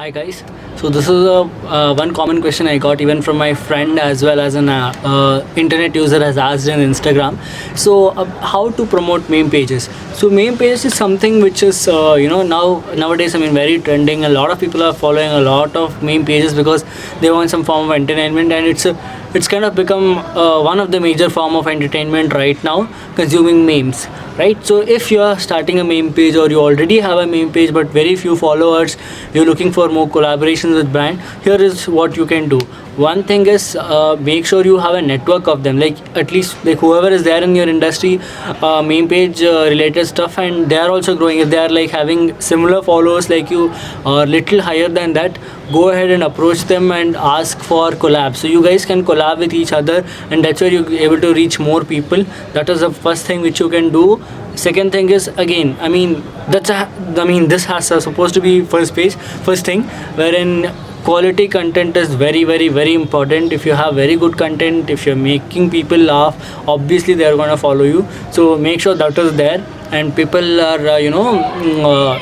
Hi guys. So this is a one common question I got even from my friend as well as an internet user has asked in Instagram. So how to promote meme pages? So meme pages is something which is nowadays very trending. A lot of people are following a lot of meme pages because they want some form of entertainment, and it's kind of become one of the major form of entertainment right now, consuming memes, right? So if you are starting a meme page or you already have a meme page but very few followers, you're looking for more collaborations with brand, here is what you can do. One thing is, make sure you have a network of them, like at least like whoever is there in your industry, meme page related stuff, and they are also growing. If they are like having similar followers like you or little higher than that, go ahead and approach them and ask for collab, so you guys can collab with each other, and that's where you're able to reach more people. That is the first thing which you can do. Second thing is, again, this has supposed to be first thing, wherein quality content is very very very important. If you have very good content, if you're making people laugh, obviously they are going to follow you. So make sure that is there and people are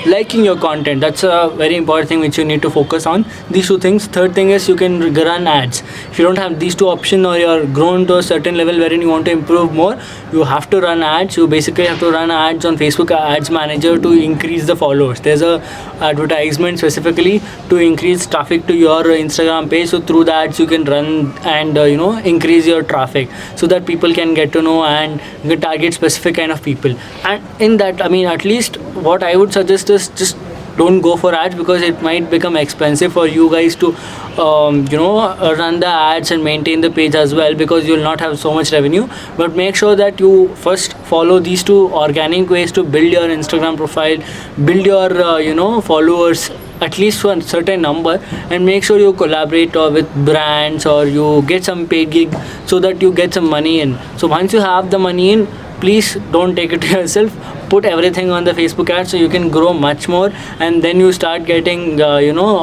liking your content. That's a very important thing which you need to focus on, these two things. Third thing is, you can run ads. If you don't have these two options, or you're grown to a certain level wherein you want to improve more, you have to run ads. You basically have to run ads on Facebook Ads Manager to increase the followers. There's a advertisement specifically to increase traffic to your Instagram page, so through the ads you can run and increase your traffic, so that people can get to know and target specific kind of people. And in that, at least what I would suggest is, just don't go for ads, because it might become expensive for you guys to run the ads and maintain the page as well, because you'll not have so much revenue. But make sure that you first follow these two organic ways to build your Instagram profile, build your followers at least to a certain number, and make sure you collaborate with brands, or you get some paid gig, so that you get some money in. So once you have the money in, please don't take it to yourself. Put everything on the Facebook ad, so you can grow much more, and then you start getting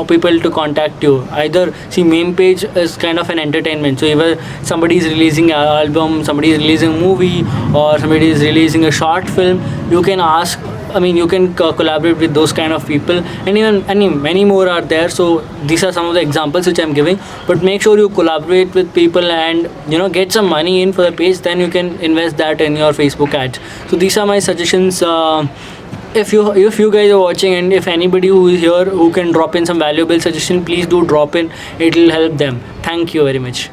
people to contact you. Either, see, meme page is kind of an entertainment. So if somebody is releasing an album, somebody is releasing a movie, or somebody is releasing a short film, you can ask, you can collaborate with those kind of people, and even many more are there. So these are some of the examples which I'm giving. But make sure you collaborate with people and get some money in for the page, then you can invest that in your Facebook ads. So these are my suggestions. If you guys are watching, and if anybody who is here who can drop in some valuable suggestion, please do drop in. It will help them. Thank you very much.